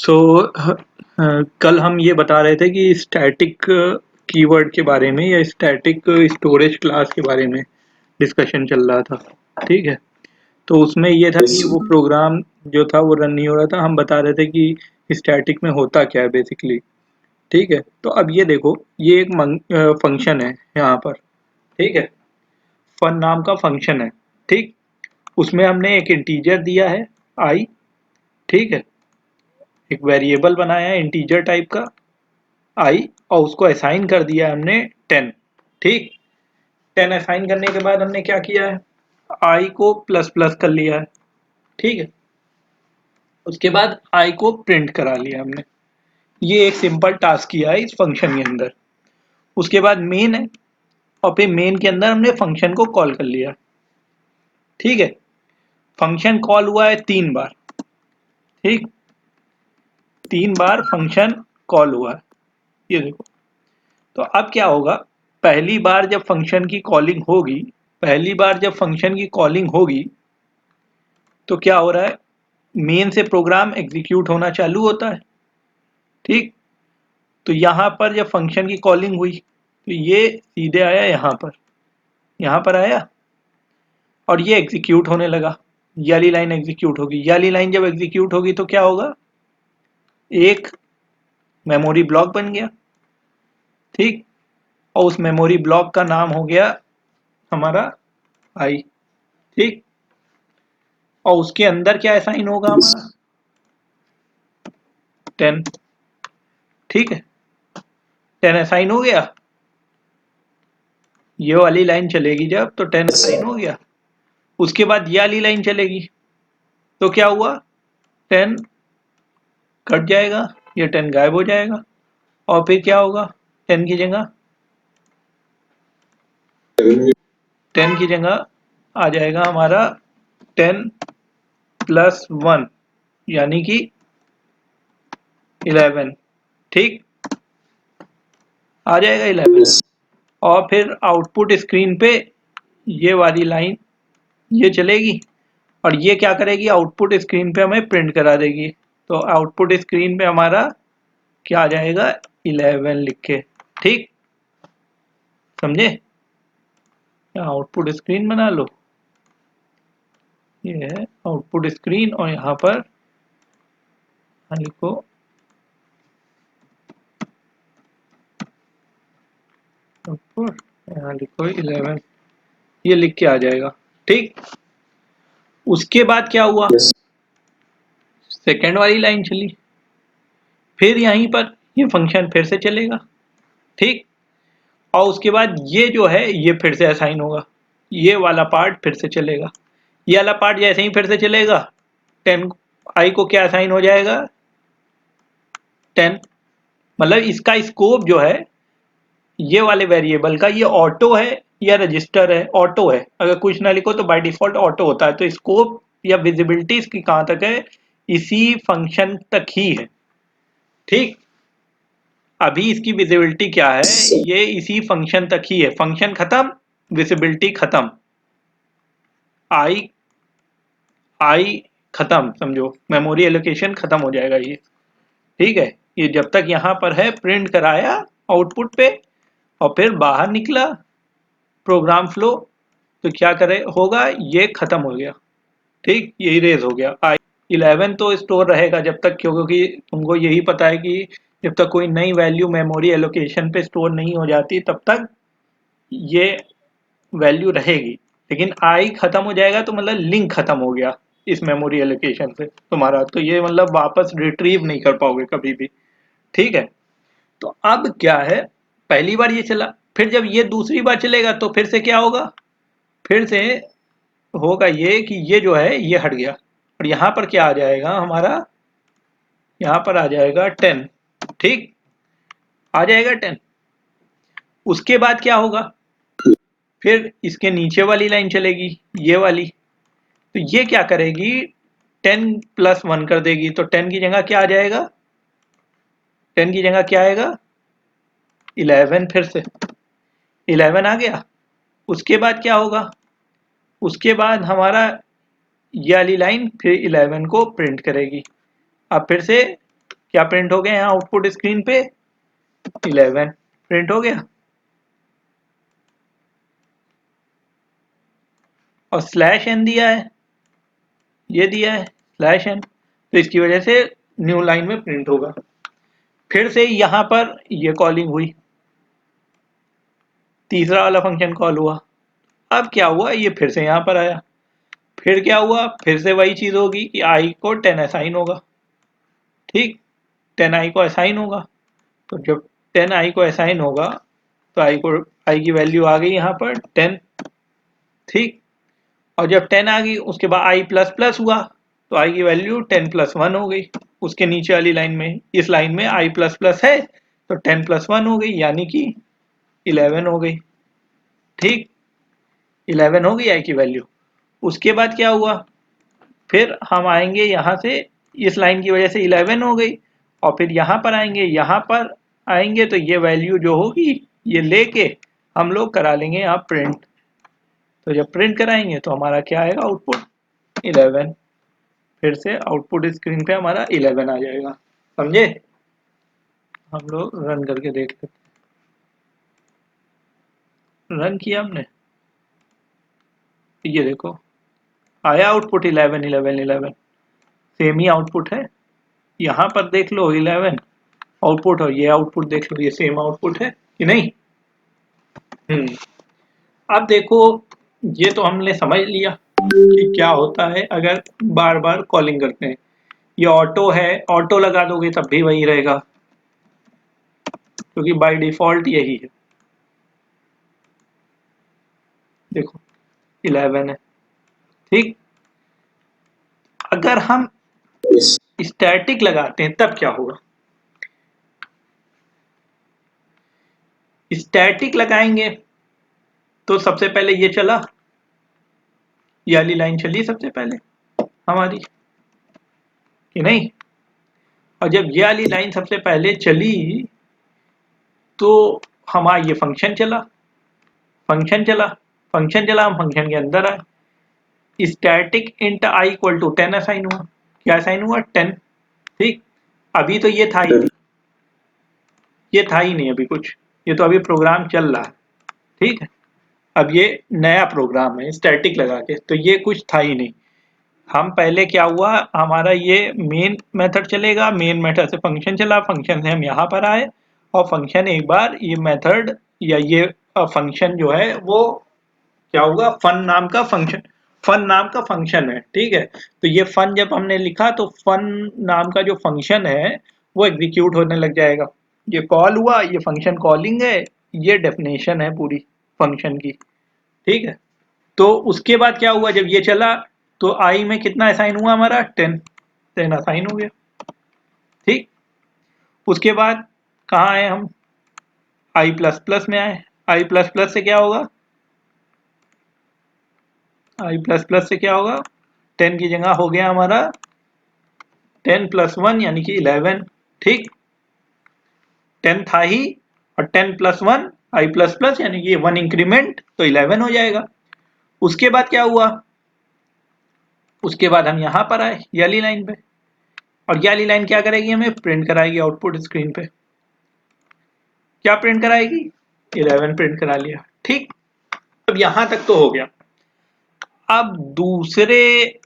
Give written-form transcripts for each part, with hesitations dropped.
सो कल हम ये बता रहे थे कि स्टैटिक कीवर्ड के बारे में या स्टैटिक स्टोरेज क्लास के बारे में डिस्कशन चल रहा था। ठीक है, तो उसमें ये था कि वो प्रोग्राम जो था वो रन नहीं हो रहा था। हम बता रहे थे कि स्टैटिक में होता क्या है बेसिकली। ठीक है, तो अब ये देखो, ये एक फंक्शन है यहाँ पर। ठीक है, फन नाम का फंक्शन है। ठीक, उसमें हमने एक इंटीजर दिया है आई। ठीक है, एक वेरिएबल बनाया है इंटीजर टाइप का आई, और उसको असाइन कर दिया है हमने 10। ठीक, 10 असाइन करने के बाद हमने क्या किया है, आई को प्लस प्लस कर लिया है। ठीक है, उसके बाद आई को प्रिंट करा लिया हमने। ये एक सिंपल टास्क किया है इस फंक्शन के अंदर। उसके बाद मेन है, और फिर मेन के अंदर हमने फंक्शन को कॉल कर लिया। ठीक है, फंक्शन कॉल हुआ है 3 बार। ठीक, 3 बार फंक्शन कॉल हुआ है, ये देखो। तो अब क्या होगा, पहली बार जब फंक्शन की कॉलिंग होगी, पहली बार जब फंक्शन की कॉलिंग होगी तो क्या हो रहा है, मेन से प्रोग्राम एग्जीक्यूट होना चालू होता है। ठीक, तो यहाँ पर जब फंक्शन की कॉलिंग हुई तो ये सीधे आया यहाँ पर आया, और ये एग्जीक्यूट होने लगा। ये वाली लाइन एग्जीक्यूट होगी। ये वाली लाइन जब एग्जीक्यूट होगी तो क्या होगा, एक मेमोरी ब्लॉक बन गया। ठीक, और उस मेमोरी ब्लॉक का नाम हो गया हमारा आई। ठीक, और उसके अंदर क्या असाइन होगा हमारा, 10। ठीक है, 10 असाइन हो गया। ये वाली लाइन चलेगी जब, तो 10 असाइन हो गया। उसके बाद ये वाली लाइन चलेगी तो क्या हुआ, 10 कट जाएगा, ये 10 गायब हो जाएगा, और फिर क्या होगा, 10 की जगह 10 की जगह आ जाएगा हमारा 10 प्लस 1 यानी कि 11। ठीक, आ जाएगा 11। और फिर आउटपुट स्क्रीन पे ये वाली लाइन ये चलेगी, और ये क्या करेगी, आउटपुट स्क्रीन पे हमें प्रिंट करा देगी। तो आउटपुट स्क्रीन पे हमारा क्या आ जाएगा, 11 लिख के। ठीक, समझे, आउटपुट स्क्रीन बना लो। ये है आउटपुट स्क्रीन, और यहाँ पर लिखो आउटपुट, यहाँ लिखो 11, ये लिख के आ जाएगा। ठीक, उसके बाद क्या हुआ, सेकेंड वाली लाइन चली, फिर यहीं पर ये फंक्शन फिर से चलेगा। ठीक, और उसके बाद ये जो है ये फिर से असाइन होगा, ये वाला पार्ट फिर से चलेगा। ये वाला पार्ट जैसे ही फिर से चलेगा, 10 आई को क्या असाइन हो जाएगा, 10। मतलब इसका स्कोप जो है ये वाले वेरिएबल का, ये ऑटो है या रजिस्टर है, ऑटो है। अगर कुछ ना लिखो तो बाय डिफॉल्ट ऑटो होता है। तो स्कोप या विजिबिलिटी इसकी कहां तक है, इसी फंक्शन तक ही है। ठीक, अभी इसकी विजिबिलिटी क्या है, ये इसी फंक्शन तक ही है। फंक्शन खत्म, विजिबिलिटी खत्म, आई आई खत्म, समझो मेमोरी एलोकेशन खत्म हो जाएगा ये। ठीक है, ये जब तक यहाँ पर है प्रिंट कराया आउटपुट पे, और फिर बाहर निकला प्रोग्राम फ्लो, तो क्या करे होगा, ये खत्म हो गया। ठीक, ये इरेज हो गया। आई 11 तो स्टोर रहेगा जब तक, क्योंकि तुमको यही पता है कि जब तक कोई नई वैल्यू मेमोरी एलोकेशन पे स्टोर नहीं हो जाती तब तक ये वैल्यू रहेगी। लेकिन आई खत्म हो जाएगा तो मतलब लिंक खत्म हो गया इस मेमोरी एलोकेशन से तुम्हारा, तो ये मतलब वापस रिट्रीव नहीं कर पाओगे कभी भी। ठीक है, तो अब क्या है, पहली बार ये चला, फिर जब ये दूसरी बार चलेगा तो फिर से क्या होगा, फिर से होगा ये कि ये जो है ये हट गया, और यहाँ पर क्या आ जाएगा हमारा, यहाँ पर आ जाएगा 10। ठीक, आ जाएगा 10। उसके बाद क्या होगा, फिर इसके नीचे वाली लाइन चलेगी, ये वाली। तो ये क्या करेगी, 10 प्लस 1 कर देगी। तो 10 की जगह क्या आ जाएगा, 10 की जगह क्या आएगा, 11। फिर से 11 आ गया। उसके बाद क्या होगा, उसके बाद हमारा ये वाली लाइन फिर 11 को प्रिंट करेगी। अब फिर से क्या प्रिंट हो गया यहाँ आउटपुट स्क्रीन पे 11 प्रिंट हो गया, और स्लैश एन दिया है, ये दिया है स्लैश एन, तो इसकी वजह से न्यू लाइन में प्रिंट होगा। फिर से यहाँ पर ये कॉलिंग हुई, तीसरा वाला फंक्शन कॉल हुआ। अब क्या हुआ, ये फिर से यहाँ पर आया, फिर क्या हुआ, फिर से वही चीज होगी कि आई को 10 असाइन होगा। ठीक, 10 आई को असाइन होगा, तो जब 10 आई को असाइन होगा तो आई की वैल्यू आ गई यहाँ पर 10। ठीक, और जब 10 आ गई उसके बाद आई प्लस प्लस हुआ तो आई की वैल्यू 10 प्लस 1 हो गई। उसके नीचे वाली लाइन में, इस लाइन में आई प्लस प्लस है तो 10 प्लस 1 हो गई, यानी कि 11 हो गई। ठीक, 11 हो गई आई की वैल्यू। उसके बाद क्या हुआ, फिर हम आएंगे यहाँ से, इस लाइन की वजह से 11 हो गई, और फिर यहाँ पर आएंगे, यहाँ पर आएंगे तो ये वैल्यू जो होगी ये लेके हम लोग करा लेंगे यहाँ प्रिंट। तो जब प्रिंट कराएंगे तो हमारा क्या आएगा आउटपुट 11, फिर से आउटपुट स्क्रीन पे हमारा 11 आ जाएगा। समझे, हम लोग रन करके देख लेते हैं। रन किया हमने, ये देखो आया आउटपुट 11 11 11, सेम ही आउटपुट है। यहाँ पर देख लो 11 आउटपुट, और ये आउटपुट देख लो, ये सेम आउटपुट है कि नहीं। अब देखो, ये तो हमने समझ लिया कि क्या होता है अगर बार बार कॉलिंग करते हैं। ये ऑटो है, ऑटो लगा दोगे तब भी वही रहेगा, क्योंकि बाय डिफॉल्ट यही है। देखो 11 है। ठीक, अगर हम स्टैटिक लगाते हैं तब क्या होगा, स्टैटिक लगाएंगे तो सबसे पहले ये चला, ये वाली लाइन चली सबसे पहले हमारी कि नहीं, और जब ये वाली लाइन सबसे पहले चली तो हमारा ये फंक्शन चला, फंक्शन चला, फंक्शन चला, हम फंक्शन के अंदर आए, static int i equal to 10 assign हुआ। क्या असाइन हुआ 10। ठीक, अभी तो ये था ही नहीं, ये था ही नहीं अभी कुछ, ये तो अभी प्रोग्राम चल रहा है। ठीक है, अब ये नया प्रोग्राम है स्टैटिक लगा के, तो ये कुछ था ही नहीं। हम पहले क्या हुआ, हमारा ये मेन मेथड चलेगा, मेन मेथड से फंक्शन चला, फंक्शन से हम यहाँ पर आए, और फंक्शन एक बार ये मेथड या ये फंक्शन जो है वो क्या होगा, फन नाम का फंक्शन, फन नाम का फंक्शन है। ठीक है, तो ये फन जब हमने लिखा तो फन नाम का जो फंक्शन है वो एग्जीक्यूट होने लग जाएगा। ये कॉल हुआ, ये फंक्शन कॉलिंग है, ये डेफिनेशन है पूरी फंक्शन की। ठीक है, तो उसके बाद क्या हुआ, जब ये चला तो आई में कितना असाइन हुआ हमारा 10, 10 असाइन हो गया। ठीक, उसके बाद कहाँ आए हम, आई प्लस प्लस में आए, आई प्लस प्लस से क्या होगा, आई प्लस प्लस से क्या होगा, 10 की जगह हो गया हमारा 10 प्लस 1 यानी कि 11। ठीक, 10 था ही, और 10 प्लस 1 आई प्लस प्लस यानी कि 1 इंक्रीमेंट तो 11 हो जाएगा। उसके बाद क्या हुआ, उसके बाद हम यहाँ पर आए याली लाइन पे, और याली लाइन क्या करेगी, हमें प्रिंट कराएगी आउटपुट स्क्रीन पे। क्या प्रिंट कराएगी, 11 प्रिंट करा लिया। ठीक, अब यहां तक तो हो गया। अब दूसरे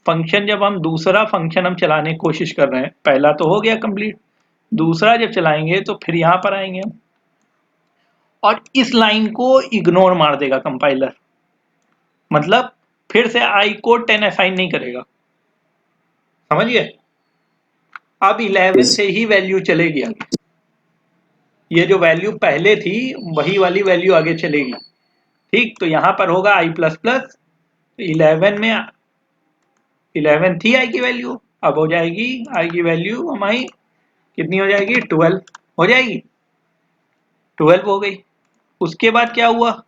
फंक्शन, जब हम दूसरा फंक्शन हम चलाने की कोशिश कर रहे हैं, पहला तो हो गया कंप्लीट, दूसरा जब चलाएंगे तो फिर यहां पर आएंगे हम, और इस लाइन को इग्नोर मार देगा कंपाइलर, मतलब फिर से आई को 10 असाइन नहीं करेगा। समझिए, अब 11 से ही वैल्यू चलेगी आगे, ये जो वैल्यू पहले थी वही वाली वैल्यू आगे चलेगी। ठीक, तो यहां पर होगा आई प्लस प्लस, 11 में 11 थी आई की वैल्यू, अब हो जाएगी आई की वैल्यू हमारी कितनी हो जाएगी, 12 हो जाएगी, 12 हो गई। उसके बाद क्या हुआ,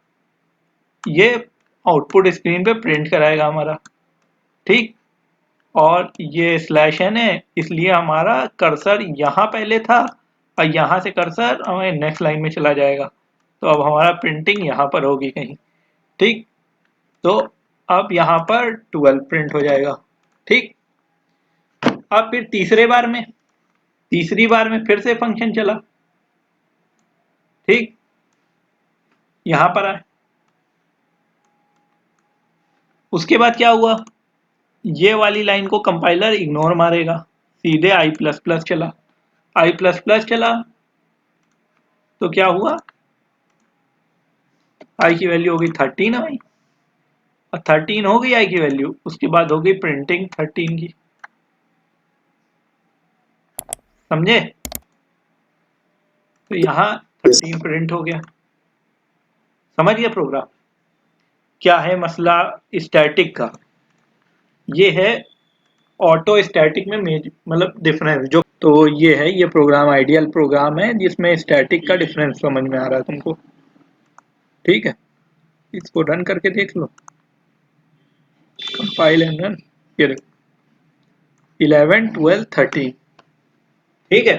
ये आउटपुट स्क्रीन पे प्रिंट कराएगा हमारा। ठीक, और ये स्लैश एन है, इसलिए हमारा कर्सर यहाँ पहले था और यहाँ से कर्सर हमारे नेक्स्ट लाइन में चला जाएगा, तो अब हमारा प्रिंटिंग यहाँ पर होगी कहीं। ठीक, तो अब यहाँ पर 12 प्रिंट हो जाएगा। ठीक, अब फिर तीसरे बार में तीसरी बार में फिर से फंक्शन चला, ठीक, यहां पर आए। उसके बाद क्या हुआ, ये वाली लाइन को कंपाइलर इग्नोर मारेगा, सीधे आई प्लस प्लस चला। आई प्लस प्लस चला तो क्या हुआ, आई की वैल्यू हो गई 13 आई, और 13 हो गई आई की वैल्यू, उसके बाद हो गई प्रिंटिंग 13 की। समझे? तो यहां 13 प्रिंट हो गया। समझ गया प्रोग्राम? क्या है मसला स्टैटिक का, ये है ऑटो स्टैटिक में मतलब डिफरेंस जो, तो ये है, ये प्रोग्राम आइडियल प्रोग्राम है जिसमें स्टैटिक का डिफरेंस समझ में आ रहा है तुमको। ठीक है, इसको रन करके देख लो, कंपाइल एंड रन। 11 12 13, ठीक है।